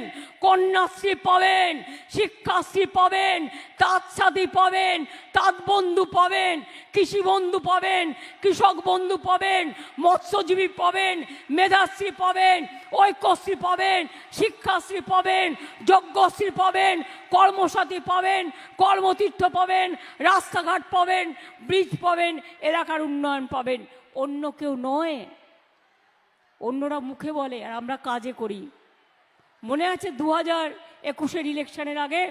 কন্যাশ্রী পাবেন, শিক্ষাশ্রী পাবেন, তাঁত সাথী পাবেন, তাঁত বন্ধু পাবেন, কৃষি বন্ধু পাবেন, কৃষক বন্ধু পাবেন, মৎস্যজীবী পাবেন, মেধাশ্রী পাবেন, ঐক্যশ্রী পাবেন, শিক্ষাশ্রী পাবেন, যজ্ঞশ্রী পাবেন, কর্মসাথী পাবেন, কর্মতীর্থ পাবেন, রাস্তাঘাট পাবেন, ব্রিজ পাবেন, এলাকার উন্নয়ন পাবেন। অন্য কেউ নয়, অন্যরা মুখে বলে আর আমরা কাজে করি। মনে আছে 2021-এর ইলেকশনের আগে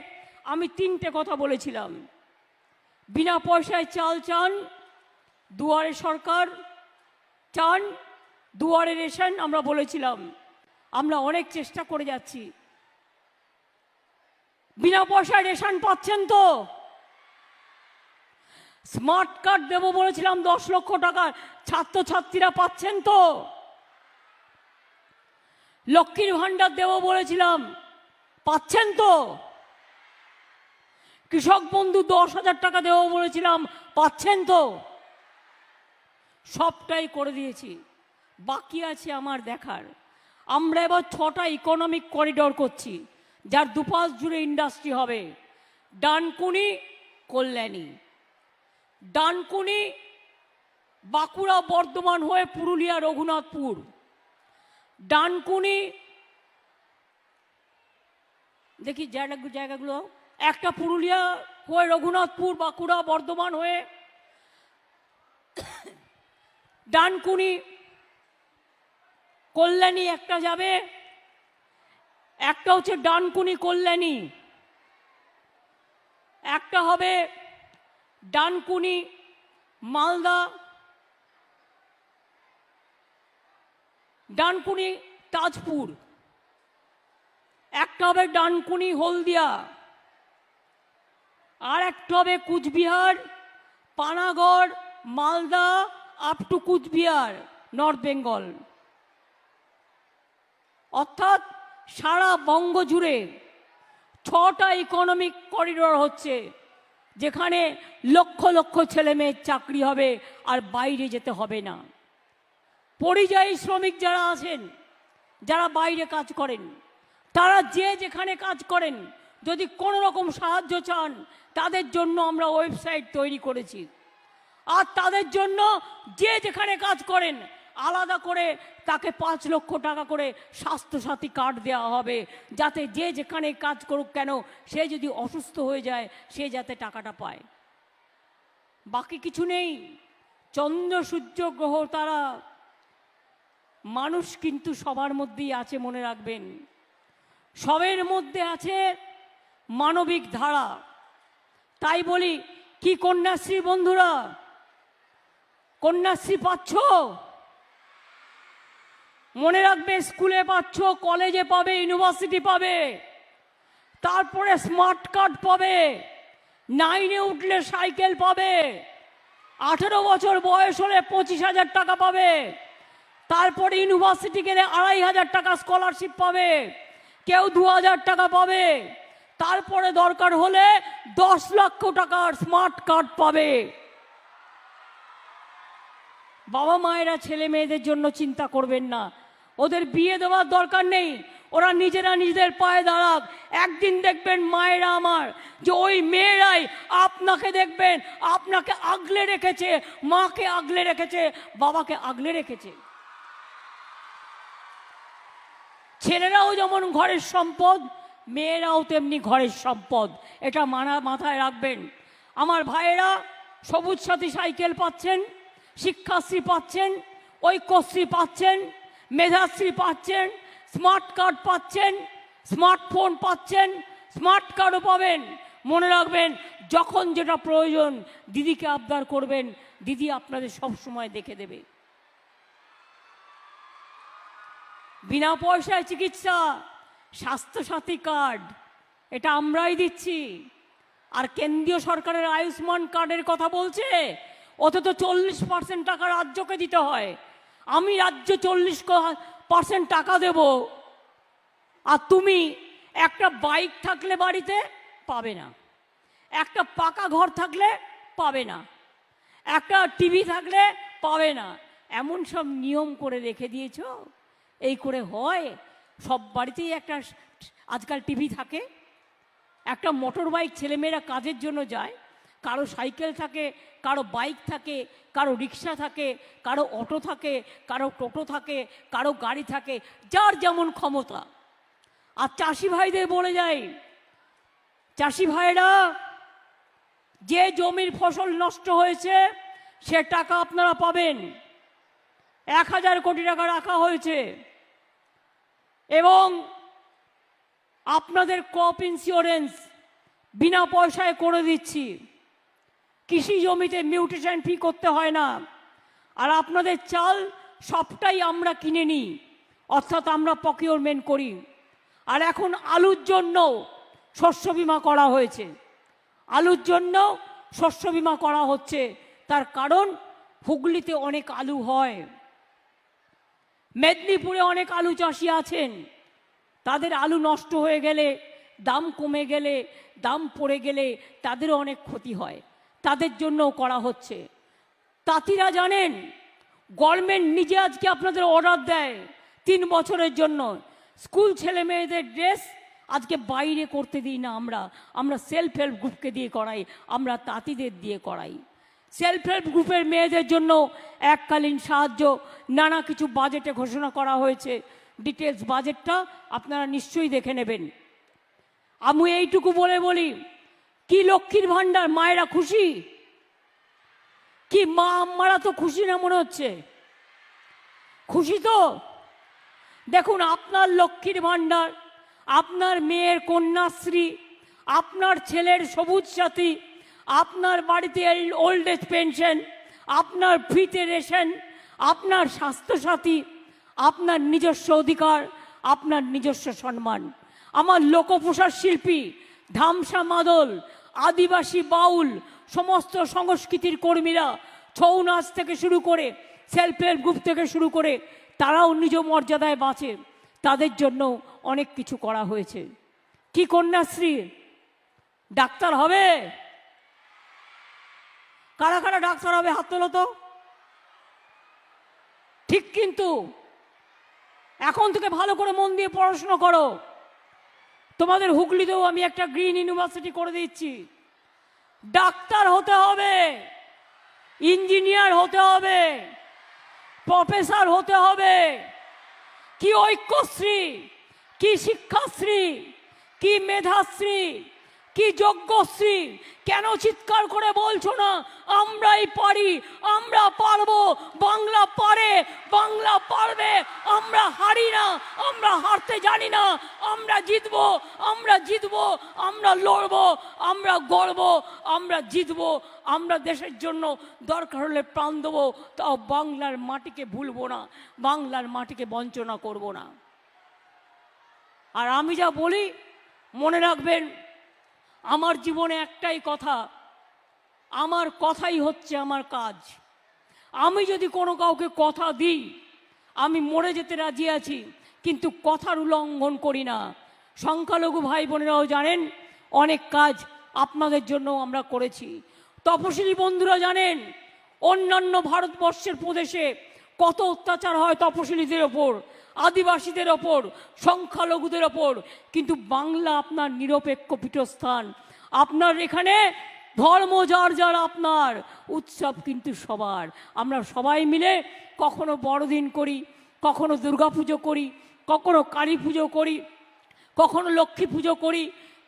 আমি 3টে কথা বলেছিলাম। বিনা পয়সায় চাল চান, দুয়ারে সরকার চান, দুয়ারে রেশন আমরা বলেছিলাম। আমরা অনেক চেষ্টা করে যাচ্ছি। বিনা পয়সায় রেশন পাচ্ছেন তো? স্মার্ট কার্ড দেবো বলেছিলাম 10 লক্ষ টাকা, ছাত্রছাত্রীরা পাচ্ছেন তো? লক্ষ্মীর ভান্ডার দেবো বলেছিলাম, পাচ্ছেন তো? কৃষক বন্ধু 10,000 টাকা দেবো বলেছিলাম, পাচ্ছেন তো? সবটাই করে দিয়েছি। বাকি আছে আমার দেখার। আমরা এবার 6টা ইকোনমিক করিডোর করছি, যার দুপাশ জুড়ে ইন্ডাস্ট্রি হবে। ডানকুনি, কল্যাণী, ডানকুনি বাঁকুড়া বর্ধমান হয়ে পুরুলিয়া রঘুনাথপুর, ডানকুনি দেখি জায়গাগুলো, একটা পুরুলিয়া হয়ে রঘুনাথপুর, বাঁকুড়া বর্ধমান হয়ে ডানকুনি কল্যাণী একটা যাবে, একটা হচ্ছে ডানকুনি কল্যাণী, একটা হবে ডানকুনি মালদা, ডানকুনি তাজপুর, একটা হবে ডানকুনি হলদিয়া, আর একটা হবে Cooch Behar, Panagarh, Malda up to Cooch Behar, North Bengal. অর্থাৎ সারা বঙ্গ জুড়ে 6টা ইকোনমিক করিডোর হচ্ছে, যেখানে লক্ষ লক্ষ ছেলে মেয়ের চাকরি হবে আর বাইরে যেতে হবে না। পরিযায়ী শ্রমিক যারা আছেন, যারা বাইরে কাজ করেন, তারা যে যেখানে কাজ করেন, যদি কোনো রকম সাহায্য চান, তাদের জন্য আমরা ওয়েবসাইট তৈরি করেছি। আর তাদের জন্য যে যেখানে কাজ করেন আলাদা করে তাকে 5 লক্ষ টাকা করে স্বাস্থ্যসাথী কার্ড দেওয়া হবে, যাতে যে যেখানে কাজ করুক কেন, সে যদি অসুস্থ হয়ে যায় সে যাতে টাকাটা পায়। বাকি কিছু নেই। চন্দ্র, সূর্য, গ্রহ, তারা, মানুষ কিন্তু সবার মধ্যেই আছে, মনে রাখবেন। সবের মধ্যে আছে মানবিক ধারা। তাই বলি, কি কন্যাশ্রী বন্ধুরা, কন্যাশ্রী পাচ্ছ? মনে রাখবে, স্কুলে পাচ্ছ, কলেজে পাবে, ইউনিভার্সিটি পাবে, তারপরে স্মার্ট কার্ড পাবে, 9-এ উঠলে সাইকেল পাবে, 18 বছর বয়স হলে 25,000 টাকা পাবে, তারপরে ইউনিভার্সিটি গেলে 2,500 টাকা স্কলারশিপ পাবে, কেউ 2,000 টাকা পাবে, তারপরে দরকার হলে 10 লক্ষ টাকার স্মার্ট কার্ড পাবে। বাবা মায়েরা ছেলে মেয়েদের জন্য চিন্তা করবেন না, ওদের বিয়ে দেওয়ার দরকার নেই, ওরা নিজেরা নিজেদের পায়ে দাঁড়াক। একদিন দেখবেন মায়েরা আমার, যে ওই মেয়েরাই আপনাকে দেখবেন, আপনাকে আগলে রেখেছে, মাকে আগলে রেখেছে, বাবাকে আগলে রেখেছে। ছেলেরাও যেমন ঘরের সম্পদ, মেয়েরাও তেমনি ঘরের সম্পদ, এটা মাথায় রাখবেন। আমার ভাইয়েরা সবুজ সাথী সাইকেল পাচ্ছেন, শিক্ষাশ্রী পাচ্ছেন, ঐক্যশ্রী পাচ্ছেন, মেধাশ্রী পাচ্ছেন, স্মার্ট কার্ড পাচ্ছেন, স্মার্টফোন পাচ্ছেন, স্মার্ট কার্ডও পাবেন। মনে রাখবেন, যখন যেটা প্রয়োজন দিদিকে আবদার করবেন, দিদি আপনাদের সব সময় দেখে দেবে। বিনা পয়সায় চিকিৎসা, স্বাস্থ্যসাথী কার্ড, এটা আমরাই দিচ্ছি। আর কেন্দ্রীয় সরকারের আয়ুষ্মান কার্ডের কথা বলছে, ওতে তো 40% টাকা রাজ্যকে দিতে হয়। আমি রাজ্য 40% টাকা দেব, আর তুমি একটা বাইক থাকলে বাড়িতে পাবে না, একটা পাকা ঘর থাকলে পাবে না, একটা টিভি থাকলে পাবে না। এমন সব নিয়ম করে রেখে দিয়েছ, এই করে হয়? সব বাড়িতেই একটা আজকাল টিভি থাকে, একটা মোটর বাইক ছেলেমেয়েরা কাজের জন্য যায়, কারো সাইকেল থাকে, কারো বাইক থাকে, কারো রিক্সা থাকে, কারো অটো থাকে, কারো টোটো থাকে, কারো গাড়ি থাকে, যার যেমন ক্ষমতা। আর চাষি ভাইদের বলে যাই, চাষি ভাইরা, যে জমির ফসল নষ্ট হয়েছে সে টাকা আপনারা পাবেন। 1,000 কোটি টাকা রাখা হয়েছে, এবং আপনাদের ক্রপ ইন্স্যুরেন্স বিনা পয়সায় করে দিচ্ছি। কৃষি জমিতে মিউটেশন ফি করতে হয় না। আর আপনাদের চাল সবটাই আমরা কিনে নিই, অর্থাৎ আমরা প্রকিউরমেন্ট করি। আর এখন আলুর জন্য শস্য বীমা করা হয়েছে, আলুর জন্য শস্য বীমা করা হচ্ছে। তার কারণ হুগলিতে অনেক আলু হয়, মেদিনীপুরে অনেক আলু চাষি আছেন, তাদের আলু নষ্ট হয়ে গেলে, দাম কমে গেলে, দাম পড়ে গেলে তাদেরও অনেক ক্ষতি হয়, তাদের জন্যও করা হচ্ছে। তাঁতিরা জানেন, গভর্নমেন্ট নিজে আজকে আপনাদের অর্ডার দেয় 3 বছরের জন্য, স্কুল ছেলে মেয়েদের ড্রেস আজকে বাইরে করতে দিই না, আমরা সেলফ হেল্প গ্রুপকে দিয়ে করাই, আমরা তাঁতিদের দিয়ে করাই। সেলফ হেল্প গ্রুপের মেয়েদের জন্য এককালীন সাহায্য নানা কিছু বাজেটে ঘোষণা করা হয়েছে। ডিটেলস বাজেটটা আপনারা নিশ্চয়ই দেখে নেবেন। আমি এইটুকু বলে বলি, কি লক্ষ্মীর ভাণ্ডার, মায়েরা খুশি? কি মা আম্মারা তো খুশি না মনে হচ্ছে? খুশি তো? দেখুন, আপনার লক্ষ্মীর ভাণ্ডার, আপনার মেয়ের কন্যাশ্রী, আপনার ছেলের সবুজ সাথী, আপনার বাড়িতে ওল্ড এজ পেনশন, আপনার ফ্রিতে রেশন, আপনার স্বাস্থ্যসাথী, আপনার নিজস্ব অধিকার, আপনার নিজস্ব সম্মান। আমার লোকপ্রসার শিল্পী, ধামসা মাদল, আদিবাসী বাউল, সমস্ত সংস্কৃতির কর্মীরা, ছৌ নাচ থেকে শুরু করে, সেলফ হেল্প গ্রুপ থেকে শুরু করে, তারাও নিজ মর্যাদায় বাঁচে, তাদের জন্য অনেক কিছু করা হয়েছে। কি কন্যাশ্রী? ডাক্তার হবে? কারা কারা ডাক্তার হবে হাত তোলো তো। ঠিক, কিন্তু এখন থেকে ভালো করে মন দিয়ে পড়াশোনা করো। তোমাদের হুগলিতেও আমি একটা গ্রিন ইউনিভার্সিটি করে দিচ্ছি। ডাক্তার হতে হবে, ইঞ্জিনিয়ার হতে হবে, প্রফেসর হতে হবে। কি ঐক্যশ্রী, কি শিক্ষাশ্রী, কি মেধাশ্রী, কি যোগ্যশ্রী! কেন চিৎকার করে বলছো না আমরাই পারি, আমরা পারবো? বাংলা পারে, বাংলা পারবে। আমরা হারি না, আমরা হারতে জানি না। আমরা জিতবো, আমরা জিতবো, আমরা লড়বো, আমরা গড়বো, আমরা জিতবো। আমরা দেশের জন্য দরকার হলে প্রাণ দেবো, তাও বাংলার মাটিকে ভুলবো না, বাংলার মাটিকে বঞ্চনা করব না। আর আমি যা বলি মনে রাখবেন, আমার জীবনে একটাই কথা, আমার কথাই হচ্ছে আমার কাজ। আমি যদি কোনো কাউকে কথা দিই, আমি মরে যেতে রাজি আছি, কিন্তু কথার উল্লঙ্ঘন করি না। সংখ্যালঘু ভাই বোনেরাও জানেন অনেক কাজ আপনাদের জন্য আমরা করেছি। তপশিলি বন্ধুরা জানেন অন্যান্য ভারতবর্ষের প্রদেশে কত অত্যাচার হয় তপশিলিদের ওপর, আদিবাসীদের ওপর, সংখ্যালঘুদের ওপর, কিন্তু বাংলা আপনার নিরপেক্ষ পীঠস্থান। আপনার এখানে ধর্ম যার যার, আপনার উৎসব কিন্তু সবার। আমরা সবাই মিলে কখনো বড়দিন করি, কখনো দুর্গাপুজো করি, কখনো কালী পুজো করি, কখনো লক্ষ্মী পুজো করি,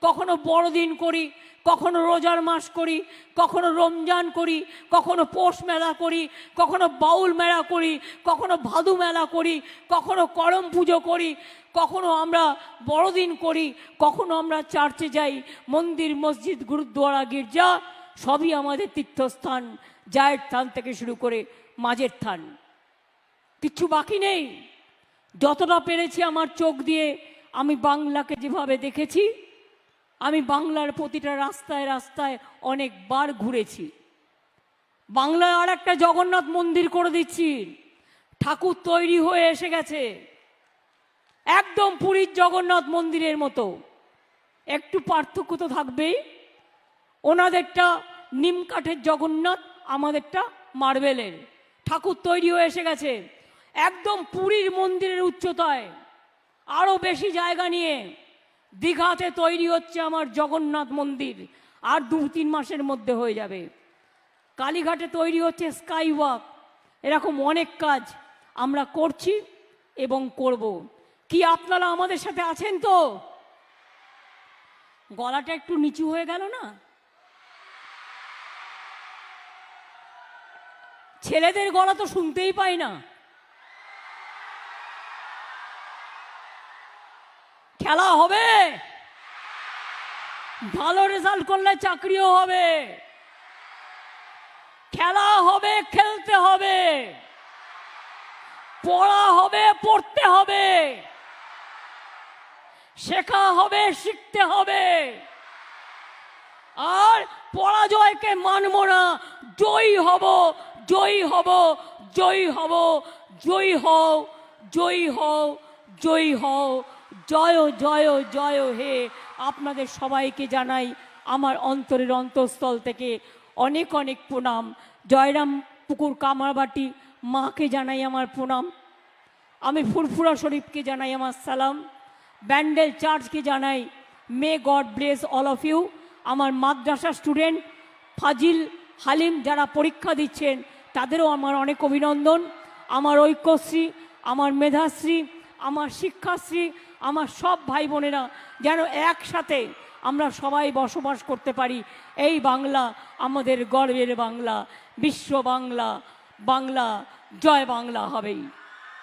কখনো বড়দিন করি, কখনো রোজার মাস করি, কখনো রমজান করি, কখনো পৌষ মেলা করি, কখনো বাউল মেলা করি, কখনো ভাদু মেলা করি, কখনো করম পুজো করি, কখনো আমরা বড়দিন করি, কখনো আমরা চার্চে যাই। মন্দির, মসজিদ, গুরুদ্বারা, গির্জা সবই আমাদের তীর্থস্থান, জায়ের থান থেকে শুরু করে মাঝের থান, কিচ্ছু বাকি নেই। যতটা পেরেছি আমার চোখ দিয়ে আমি বাংলাকে যেভাবে দেখেছি, আমি বাংলার প্রতিটা রাস্তায় রাস্তায় অনেকবার ঘুরেছি। বাংলায় আর একটা জগন্নাথ মন্দির করে দিচ্ছি, ঠাকুর তৈরি হয়ে এসে গেছে, একদম পুরীর জগন্নাথ মন্দিরের মতো। একটু পার্থক্য তো থাকবেই, ওনাদেরটা নিম কাঠের জগন্নাথ, আমাদেরটা মার্বেলের। ঠাকুর তৈরি হয়ে এসে গেছে একদম পুরীর মন্দিরের উচ্চতায়, আরও বেশি জায়গা নিয়ে। দীঘাতে তৈরি হচ্ছে আমার জগন্নাথ মন্দির, আর 2-3 মাসের মধ্যে হয়ে যাবে। কালীঘাটে তৈরি হচ্ছে স্কাই ওয়াক। এরকম অনেক কাজ আমরা করছি এবং করব। কি আপনারা আমাদের সাথে আছেন তো? গলাটা একটু নিচু হয়ে গেল না? ছেলেদের গলা তো শুনতেই পাই না। খেলা হবে, ভালো রেজাল্ট করলে চাকরিও হবে। খেলা হবে, খেলতে হবে, পড়া হবে, পড়তে হবে, শেখা হবে, শিখতে হবে। আর পরাজয়কে মানব না, জয়ী হব, জয়ী হব, জয়ী হব। জয়ী হও, জয়ী হও, জয়ী হও। জয় জয় জয় হে। আপনাদের সবাইকে জানাই আমার অন্তরের অন্তঃস্থল থেকে অনেক অনেক প্রণাম। জয়রাম পুকুর কামারবাটি মাকে জানাই আমার প্রণাম। আমি ফুরফুরা শরীফকে জানাই আমার সালাম। ব্যান্ডেল চার্চকে জানাই may God bless all of you. আমার মাদ্রাসা স্টুডেন্ট ফাজিল, হালিম যারা পরীক্ষা দিচ্ছেন তাদেরও আমার অনেক অভিনন্দন। আমার ঐক্যশ্রী, আমার মেধাশ্রী, আমার শিক্ষাশ্রী, আমার সব ভাই বোনেরা যেন একসাথে আমরা সবাই বসবাস করতে পারি। এই বাংলা আমাদের গর্বের বাংলা, বিশ্ব বাংলা। বাংলা জয় বাংলা হবেই।